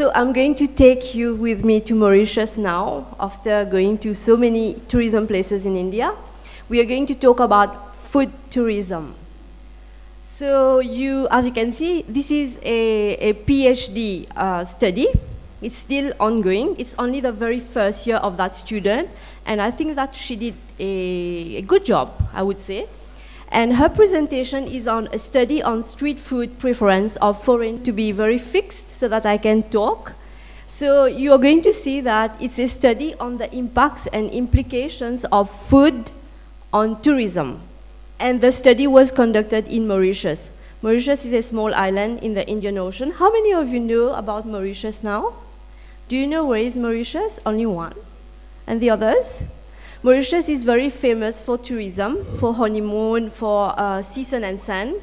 So I'm going to take you with me to Mauritius now, after going to so many tourism places in India. We are going to talk about food tourism. So as you can see, this is a PhD study. It's still ongoing. It's only the very first year of that student, and I think that she did a good job, I would say. And her presentation is on a study on street food preference of foreign, to be very fixed so that I can talk. So you are going to see that it's a study on the impacts and implications of food on tourism. And the study was conducted in Mauritius. Mauritius is a small island in the Indian Ocean. How many of you know about Mauritius now? Do you know where is Mauritius? Only one. And the others? Mauritius is very famous for tourism, for honeymoon, for sea, sun, and sand.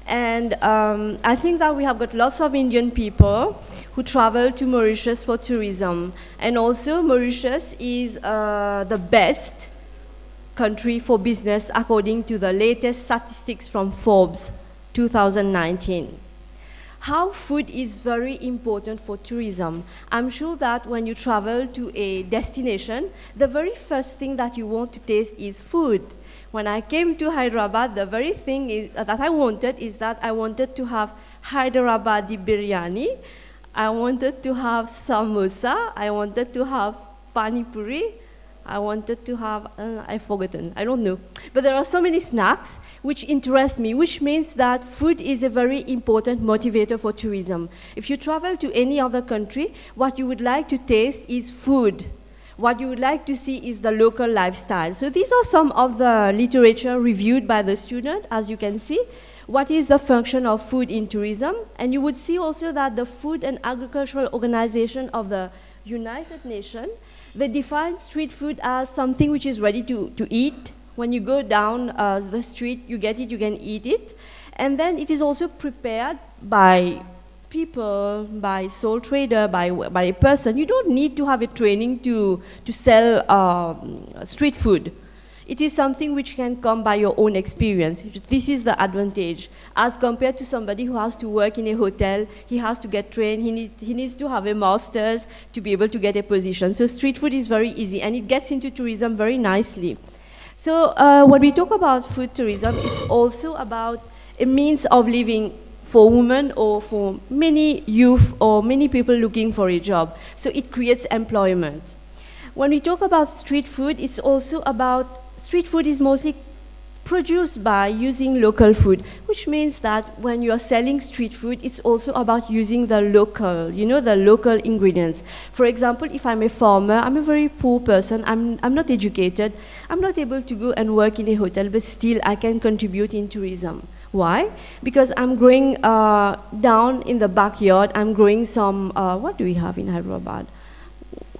And I think that we have got lots of Indian people who travel to Mauritius for tourism. And also, Mauritius is the best country for business according to the latest statistics from Forbes 2019. How food is very important for tourism. I'm sure that when you travel to a destination, the very first thing that you want to taste is food. When I came to Hyderabad, the very thing that I wanted to have Hyderabadi biryani, I wanted to have samosa, I wanted to have pani puri, I wanted to have, I've forgotten, I don't know. But there are so many snacks which interest me, which means that food is a very important motivator for tourism. If you travel to any other country, what you would like to taste is food. What you would like to see is the local lifestyle. So these are some of the literature reviewed by the student, as you can see. What is the function of food in tourism? And you would see also that the Food and Agricultural Organization of the United Nations, they define street food as something which is ready to eat. When you go down the street, you get it, you can eat it. And then it is also prepared by people, by sole trader, by a person. You don't need to have a training to sell street food. It is something which can come by your own experience. This is the advantage. As compared to somebody who has to work in a hotel, he has to get trained, he needs to have a master's to be able to get a position. So street food is very easy, and it gets into tourism very nicely. So when we talk about food tourism, it's also about a means of living for women or for many youth or many people looking for a job. So it creates employment. When we talk about street food, it's also about street food is mostly produced by using local food, which means that when you are selling street food, it's also about using the local, the local ingredients. For example, if I'm a farmer, I'm a very poor person, I'm not educated, I'm not able to go and work in a hotel, but still I can contribute in tourism. Why? Because I'm growing down in the backyard, I'm growing some, what do we have in Hyderabad?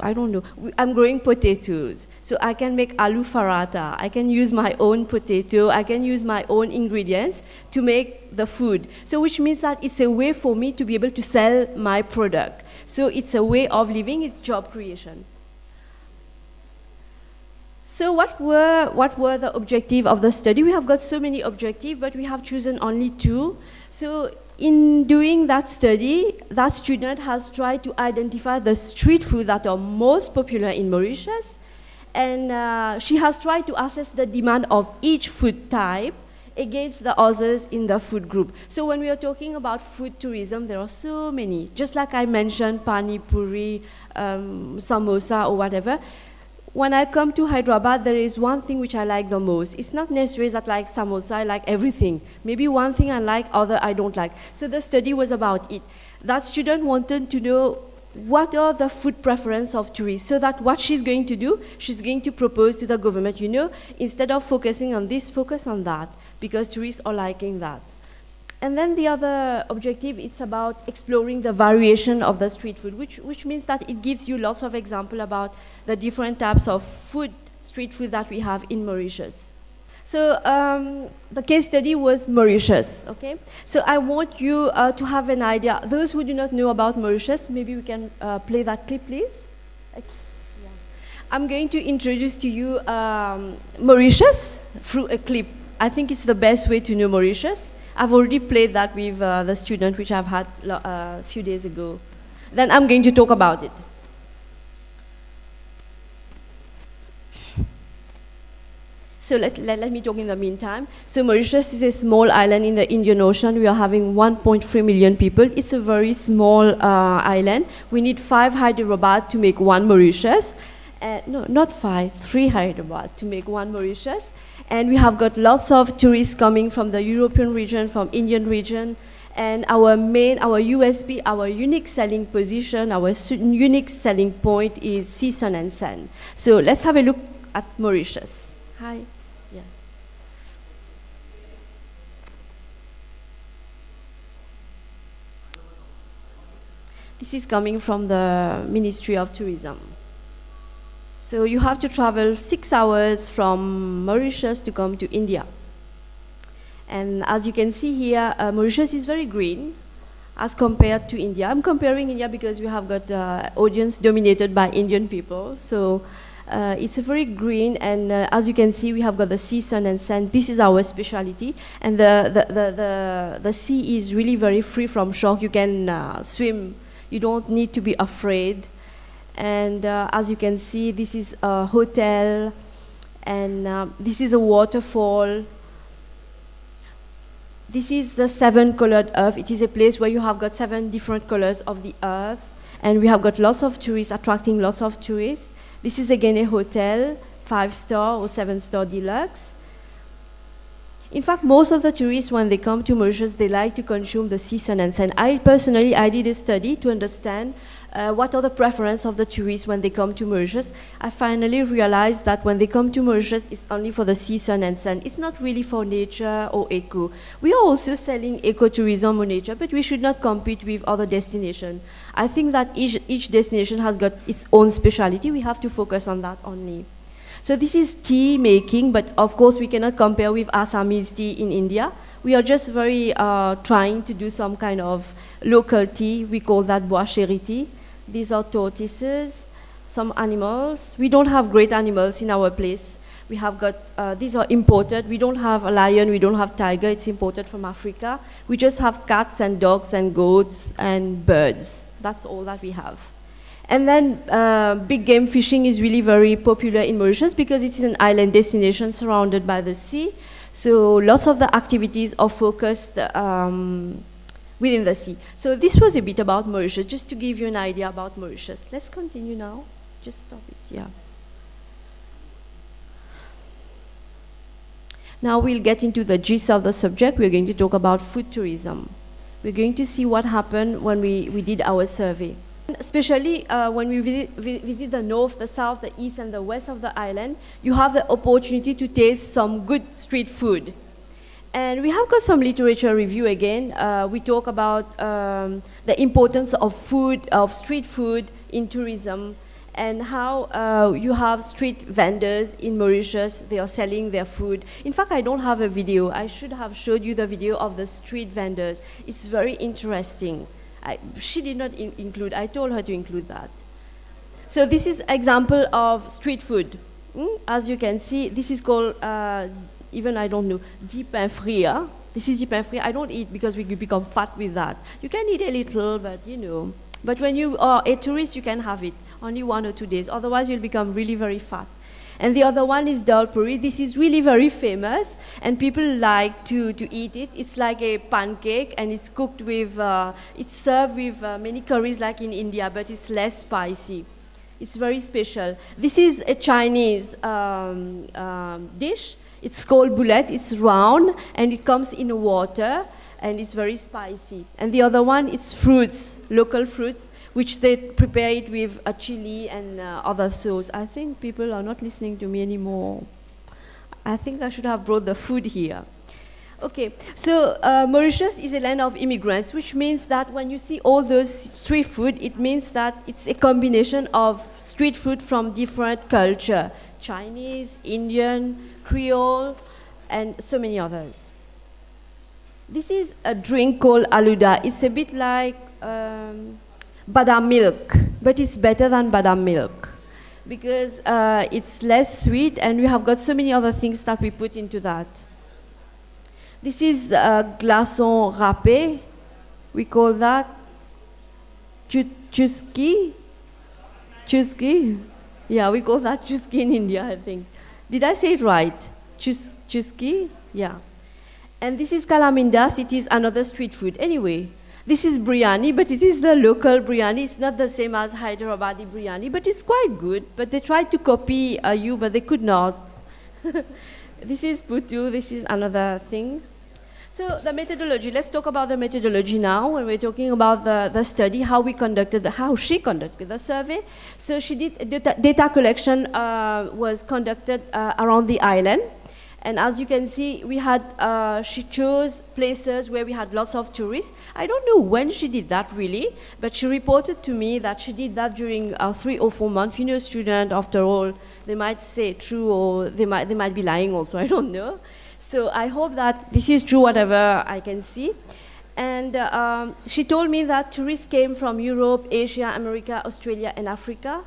I don't know. I'm growing potatoes. So I can make aloo paratha. I can use my own potato. I can use my own ingredients to make the food. So which means that it's a way for me to be able to sell my product. So it's a way of living, it's job creation. So what were the objectives of the study? We have got so many objectives, but we have chosen only two. So in doing that study, that student has tried to identify the street food that are most popular in Mauritius, and she has tried to assess the demand of each food type against the others in the food group. So when we are talking about food tourism, there are so many. Just like I mentioned, pani puri, samosa or whatever. When I come to Hyderabad, there is one thing which I like the most. It's not necessarily that I like samosa, I like everything. Maybe one thing I like, other I don't like. So the study was about it. That student wanted to know what are the food preferences of tourists, so that what she's going to do, she's going to propose to the government, instead of focusing on this, focus on that, because tourists are liking that. And then the other objective, it's about exploring the variation of the street food, which means that it gives you lots of examples about the different types of food, street food that we have in Mauritius. So the case study was Mauritius, okay? So I want you to have an idea. Those who do not know about Mauritius, maybe we can play that clip, please. Yeah. I'm going to introduce to you Mauritius through a clip. I think it's the best way to know Mauritius. I've already played that with the student which I've had a few days ago. Then I'm going to talk about it. So let me talk in the meantime. So Mauritius is a small island in the Indian Ocean. We are having 1.3 million people. It's a very small island. We need 5 Hyderabad to make 1 Mauritius. No, not 5, 3 Hyderabad to make 1 Mauritius. And we have got lots of tourists coming from the European region, from Indian region. And our USP, our unique selling position, our unique selling point is sea, sun, and sand. So let's have a look at Mauritius. Hi. Yeah. This is coming from the Ministry of Tourism. So you have to travel 6 hours from Mauritius to come to India. And as you can see here, Mauritius is very green as compared to India. I'm comparing India because we have got audience dominated by Indian people. So it's a very green, and as you can see, we have got the sea, sun, and sand. This is our specialty. And the sea is really very free from shock. You can swim. You don't need to be afraid. And as you can see, this is a hotel, and this is a waterfall. This is the 7-colored earth. It is a place where you have got 7 different colors of the earth, and we have got lots of tourists, attracting lots of tourists. This is again a hotel, 5-star or 7-star deluxe. In fact, most of the tourists, when they come to Mauritius, they like to consume the sea, sun, and sand. I personally did a study to understand what are the preferences of the tourists when they come to Mauritius. I finally realized that when they come to Mauritius, it's only for the sea, sun, and sand. It's not really for nature or eco. We are also selling ecotourism or nature, but we should not compete with other destinations. I think that each destination has got its own speciality. We have to focus on that only. So this is tea making, but of course we cannot compare with Assamese tea in India. We are just very trying to do some kind of local tea. We call that bois chéri tea. These are tortoises, some animals. We don't have great animals in our place. We have got, these are imported. We don't have a lion, we don't have tiger, it's imported from Africa. We just have cats and dogs and goats and birds. That's all that we have. And then big game fishing is really very popular in Mauritius because it is an island destination surrounded by the sea. So lots of the activities are focused within the sea. So this was a bit about Mauritius, just to give you an idea about Mauritius. Let's continue now. Just stop it, yeah. Now we'll get into the gist of the subject. We're going to talk about food tourism. We're going to see what happened when we did our survey. Especially when we visit the north, the south, the east, and the west of the island, you have the opportunity to taste some good street food. And we have got some literature review again. We talk about the importance of food, of street food in tourism, and how you have street vendors in Mauritius. They are selling their food. In fact, I don't have a video. I should have showed you the video of the street vendors. It's very interesting. She did not include, I told her to include that. So this is example of street food. As you can see, this is called, even I don't know, du pain frit. This is du pain frit. I don't eat because we become fat with that. You can eat a little, but you know. But when you are a tourist, you can have it, only 1 or 2 days. Otherwise, you'll become really very fat. And the other one is dal puri. This is really very famous, and people like to eat it. It's like a pancake, and it's cooked with, it's served with many curries like in India, but it's less spicy. It's very special. This is a Chinese dish. It's called boulet. It's round, and it comes in water, and it's very spicy. And the other one, it's fruits, local fruits, which they prepare it with a chili and other sauce. I think people are not listening to me anymore. I think I should have brought the food here. Okay, so Mauritius is a land of immigrants, which means that when you see all those street food, it means that it's a combination of street food from different culture, Chinese, Indian, Creole, and so many others. This is a drink called aluda. It's a bit like badam milk, but it's better than badam milk because it's less sweet, and we have got so many other things that we put into that. This is glaçon râpé. We call that chuski. Chuski? Yeah, we call that chuski in India, I think. Did I say it right? Chuski? Yeah. And this is kalamindas. It is another street food. Anyway, this is biryani, but it is the local biryani. It's not the same as Hyderabadi biryani, but it's quite good. But they tried to copy you, but they could not. This is putu. This is another thing. So the methodology, let's talk about the methodology now when we're talking about the study, how she conducted the survey. So she did, data collection was conducted around the island. And as you can see, she chose places where we had lots of tourists. I don't know when she did that really, but she reported to me that she did that during 3 or 4 months. You know, student, after all, they might say true or they might be lying also, I don't know. So I hope that this is true, whatever I can see. And she told me that tourists came from Europe, Asia, America, Australia, and Africa.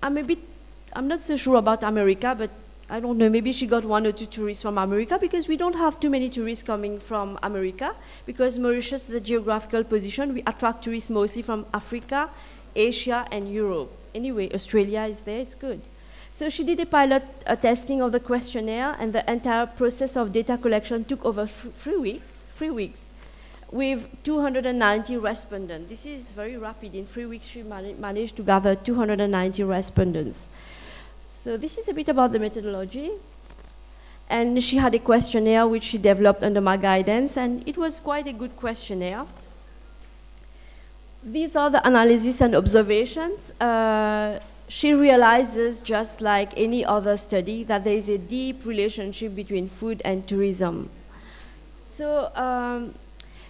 I'm not so sure about America, but I don't know, maybe she got 1 or 2 tourists from America, because we don't have too many tourists coming from America, because Mauritius, the geographical position, we attract tourists mostly from Africa, Asia, and Europe. Anyway, Australia is there, it's good. So she did a pilot testing of the questionnaire, and the entire process of data collection took over 3 weeks, with 290 respondents. This is very rapid. In 3 weeks, she managed to gather 290 respondents. So this is a bit about the methodology. And she had a questionnaire which she developed under my guidance, and it was quite a good questionnaire. These are the analysis and observations. She realizes, just like any other study, that there is a deep relationship between food and tourism. So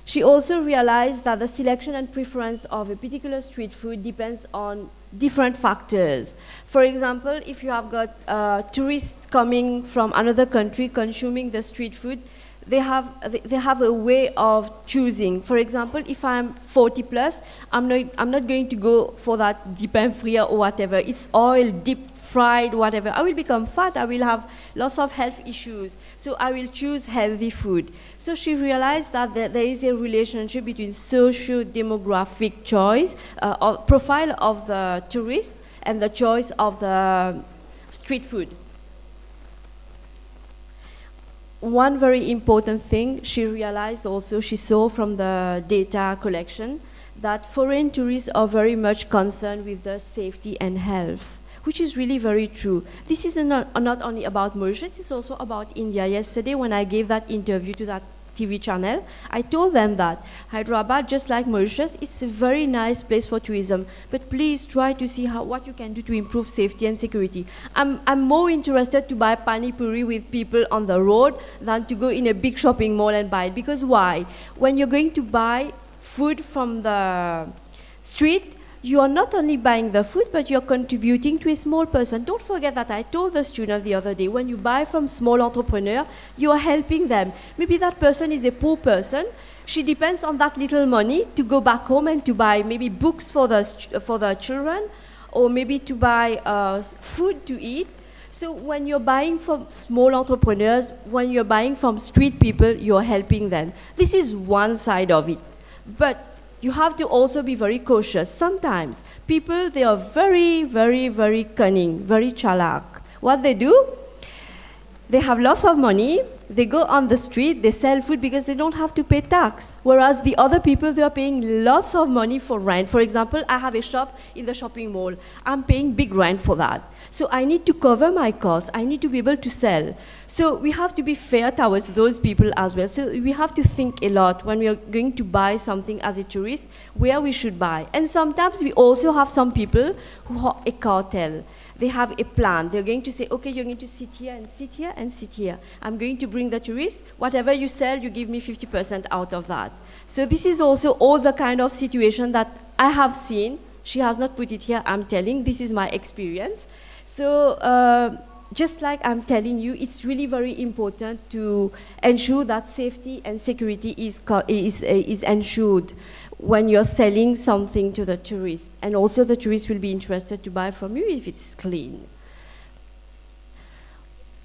she also realized that the selection and preference of a particular street food depends on different factors. For example, if you have got tourists coming from another country consuming the street food, they have a way of choosing. For example, if I'm 40 plus, I'm not going to go for that deep and frire or whatever. It's oil, deep fried, whatever. I will become fat. I will have lots of health issues. So I will choose healthy food. So she realized that there is a relationship between socio-demographic choice, profile of the tourist, and the choice of the street food. One very important thing she realized also, she saw from the data collection, that foreign tourists are very much concerned with the safety and health, which is really very true. This is not only about Mauritius, it's also about India. Yesterday when I gave that interview to that TV channel, I told them that Hyderabad, just like Mauritius, it's a very nice place for tourism, but please try to see what you can do to improve safety and security. I'm more interested to buy pani puri with people on the road than to go in a big shopping mall and buy it. Because why? When you're going to buy food from the street, you are not only buying the food, but you're contributing to a small person. Don't forget that I told the student the other day, when you buy from small entrepreneur, you are helping them. Maybe that person is a poor person. She depends on that little money to go back home and to buy maybe books for the children, or maybe to buy food to eat. So when you're buying from small entrepreneurs, when you're buying from street people, you're helping them. This is one side of it. But you have to also be very cautious. Sometimes people, they are very, very, very cunning, very chalak. What they do, they have lots of money, they go on the street, they sell food because they don't have to pay tax. Whereas the other people, they are paying lots of money for rent. For example, I have a shop in the shopping mall. I'm paying big rent for that. So I need to cover my costs. I need to be able to sell. So we have to be fair towards those people as well. So we have to think a lot when we are going to buy something as a tourist, where we should buy. And sometimes we also have some people who are a cartel. They have a plan. They're going to say, okay, you're going to sit here and sit here and sit here. I'm going to bring the tourists. Whatever you sell, you give me 50% out of that. So this is also all the kind of situation that I have seen. She has not put it here, I'm telling. This is my experience. So just like I'm telling you, it's really very important to ensure that safety and security is ensured when you're selling something to the tourist. And also the tourist will be interested to buy from you if it's clean.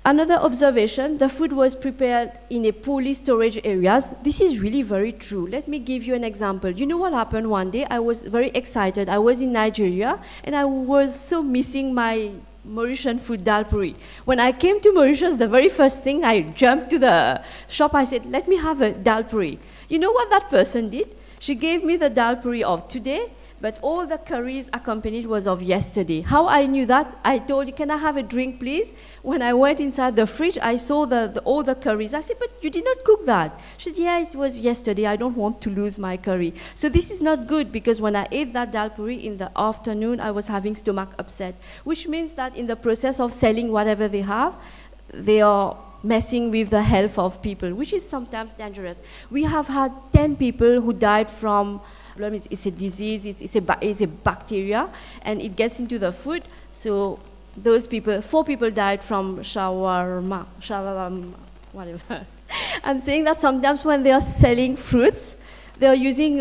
Another observation, the food was prepared in a poorly storage areas. This is really very true. Let me give you an example. You know what happened one day? I was very excited. I was in Nigeria and I was so missing my Mauritian food, dal puri. When I came to Mauritius, the very first thing, I jumped to the shop. I said, let me have a dal puri. You know what that person did? She gave me the dal puri of today, but all the curries accompanied was of yesterday. How I knew that? I told you, can I have a drink, please? When I went inside the fridge, I saw all the curries. I said, but you did not cook that. She said, yeah, it was yesterday. I don't want to lose my curry. So this is not good, because when I ate that dal puri in the afternoon, I was having stomach upset, which means that in the process of selling whatever they have, they are messing with the health of people, which is sometimes dangerous. We have had 10 people who died from, it's a disease, it's a bacteria, and it gets into the food. So those people, 4 people died from shawarma, whatever. I'm saying that sometimes when they are selling fruits, they are using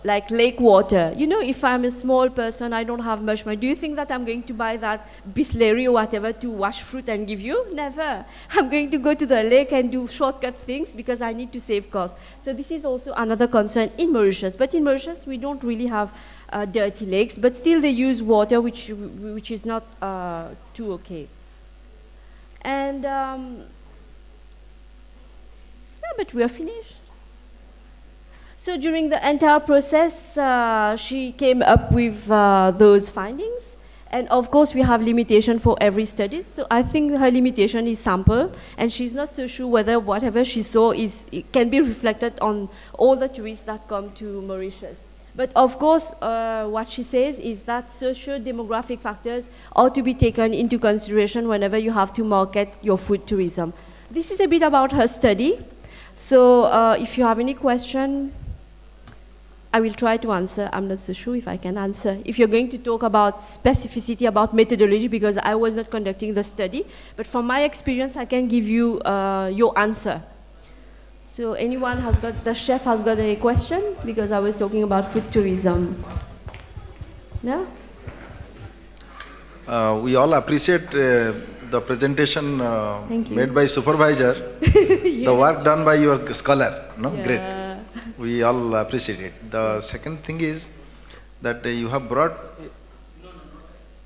like lake water. You know, if I'm a small person, I don't have much money. Do you think that I'm going to buy that Bisleri or whatever to wash fruit and give you? Never. I'm going to go to the lake and do shortcut things because I need to save costs. So this is also another concern in Mauritius. But in Mauritius, we don't really have dirty lakes, but still they use water which is not too okay. And yeah, but we are finished. So during the entire process, she came up with those findings. And of course, we have limitation for every study. So I think her limitation is sample, and she's not so sure whether whatever she saw can be reflected on all the tourists that come to Mauritius. But of course, what she says is that socio-demographic factors ought to be taken into consideration whenever you have to market your food tourism. This is a bit about her study. So if you have any question, I will try to answer. I'm not so sure if I can answer. If you're going to talk about specificity, about methodology, because I was not conducting the study, but from my experience, I can give you your answer. So anyone has got, the chef has got a question? Because I was talking about food tourism. No? We all appreciate the presentation made by supervisor, yes. The work done by your scholar. No? Yeah. Great. We all appreciate it. The second thing is that you have brought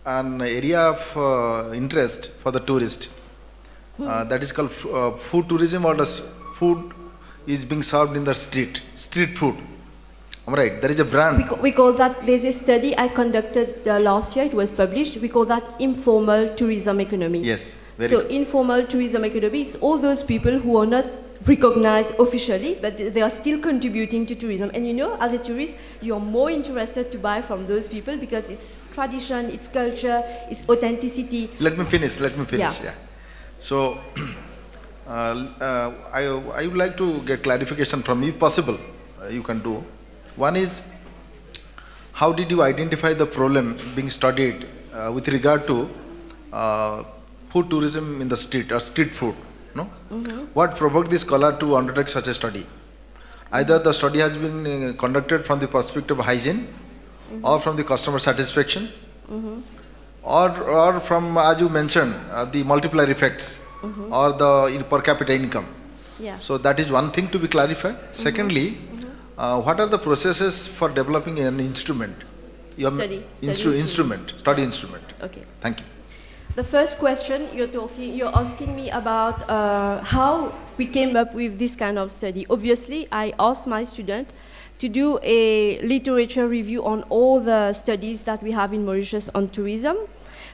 an area of interest for the tourist. That is called food tourism, or the food is being served in the street food. Right, there is a brand. We call that, there's a study I conducted last year, it was published, we call that informal tourism economy. Yes, very So good. informal tourism economy is all those people who are not recognized officially, but they are still contributing to tourism. And you know, as a tourist, you're more interested to buy from those people because it's tradition, it's culture, it's authenticity. Let me finish. Yeah. So, I would like to get clarification from you, possible, you can do. One is, how did you identify the problem being studied with regard to food tourism in the street, or street food? No? Mm-hmm. What provoked the scholar to undertake such a study? Either the study has been conducted from the perspective of hygiene, mm-hmm. or from the customer satisfaction, mm-hmm. or from, as you mentioned, the multiplier effects, mm-hmm. or the per capita income. Yeah. So that is one thing to be clarified. Mm-hmm. Secondly, mm-hmm. What are the processes for developing an instrument? Study instrument. Okay. Thank you. The first question you're asking me about how we came up with this kind of study. Obviously, I asked my student to do a literature review on all the studies that we have in Mauritius on tourism.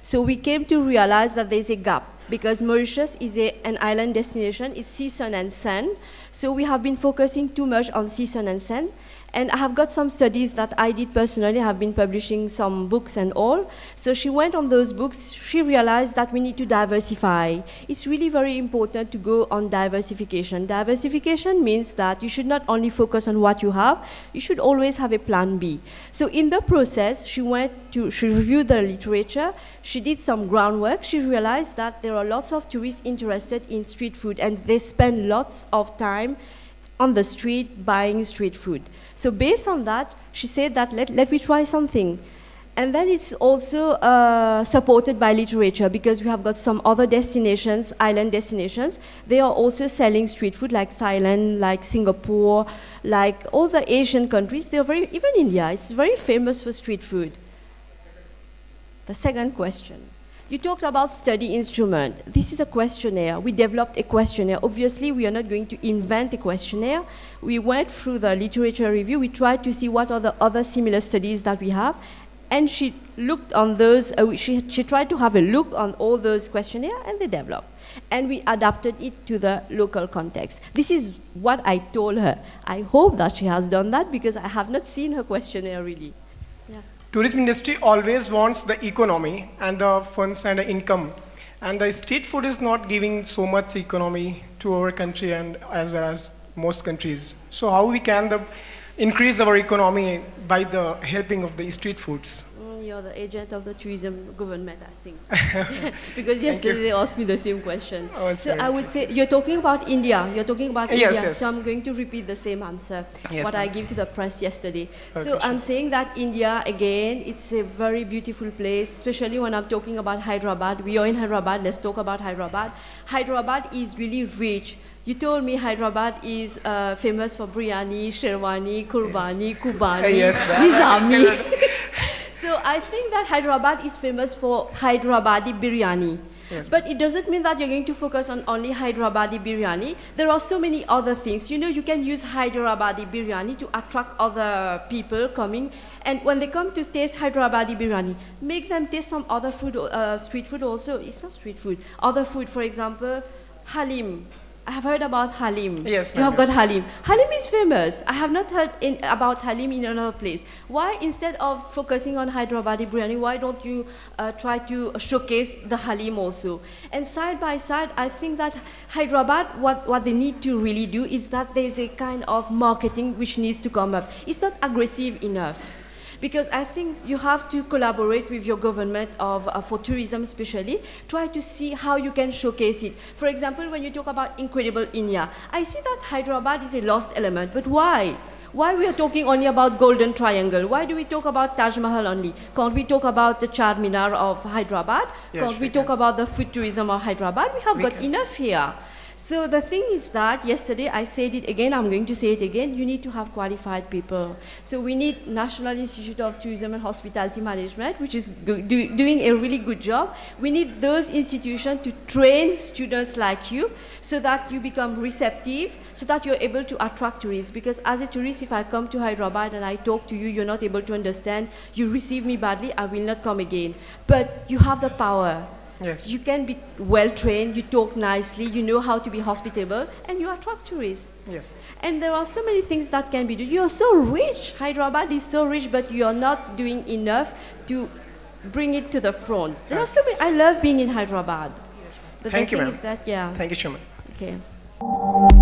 So we came to realize that there's a gap because Mauritius is an island destination, it's sea, sun, and sand. So we have been focusing too much on sea, sun, and sand. And I have got some studies that I did personally. I have been publishing some books and all. So she went on those books. She realized that we need to diversify. It's really very important to go on diversification. Diversification means that you should not only focus on what you have, you should always have a plan B. So in the process, she reviewed the literature, she did some groundwork, she realized that there are lots of tourists interested in street food and they spend lots of time on the street buying street food. So based on that, she said that let me try something. And then it's also supported by literature because we have got some other destinations, island destinations. They are also selling street food like Thailand, like Singapore, like all the Asian countries. They are very, even India, it's very famous for street food. The second question. You talked about study instrument. This is a questionnaire. We developed a questionnaire. Obviously, we are not going to invent a questionnaire. We went through the literature review. We tried to see what are the other similar studies that we have. And she looked on those, she tried to have a look on all those questionnaires and they developed. And we adapted it to the local context. This is what I told her. I hope that she has done that because I have not seen her questionnaire really. Yeah. Tourism industry always wants the economy and the funds and the income. And the street food is not giving so much economy to our country and as well as most countries. So how we can increase our economy by the helping of the street foods? You're the agent of the tourism government, I think. Because yesterday they asked me the same question. Oh, so I would say, you're talking about India. You're talking about Yes, India. yes. So I'm going to repeat the same answer, Yes, what ma'am. I gave to the press yesterday. Okay, So I'm sure. saying that India, again, it's a very beautiful place, especially when I'm talking about Hyderabad. We are in Hyderabad. Let's talk about Hyderabad. Hyderabad is really rich. You told me Hyderabad is famous for biryani, sherwani, kurbani, kubani, Yes, ma'am. nizami. So I think that Hyderabad is famous for Hyderabadi biryani. Yes. But it doesn't mean that you're going to focus on only Hyderabadi biryani. There are so many other things. You know, you can use Hyderabadi biryani to attract other people coming. And when they come to taste Hyderabadi biryani, make them taste some other food, street food also. It's not street food. Other food, for example, halim. I have heard about halim. Yes, You have ma'am, got yes. halim. Halim is famous. I have not heard about halim in another place. Why, instead of focusing on Hyderabadi biryani, why don't you try to showcase the halim also? And side by side, I think that Hyderabad, what they need to really do is that there's a kind of marketing which needs to come up. It's not aggressive enough. Because I think you have to collaborate with your government for tourism especially, try to see how you can showcase it. For example, when you talk about Incredible India, I see that Hyderabad is a lost element, but why? Why we are talking only about Golden Triangle? Why do we talk about Taj Mahal only? Can't we talk about the Char Minar of Hyderabad? Yes, Can't we we talk can. about the food tourism of Hyderabad? We have We got can. enough here. So the thing is that yesterday I said it again, I'm going to say it again, you need to have qualified people. So we need National Institute of Tourism and Hospitality Management, which is doing a really good job. We need those institutions to train students like you so that you become receptive, so that you're able to attract tourists. Because as a tourist, if I come to Hyderabad and I talk to you, you're not able to understand, you receive me badly, I will not come again. But you have the power. Yes. You can be well trained, you talk nicely, you know how to be hospitable, and you attract tourists. Yes. And there are so many things that can be done. You are so rich. Hyderabad is so rich, but you are not doing enough to bring it to the front. There are so many. I love being in Hyderabad. But Thank the you, thing ma'am. is that, yeah. Thank you so much. Okay.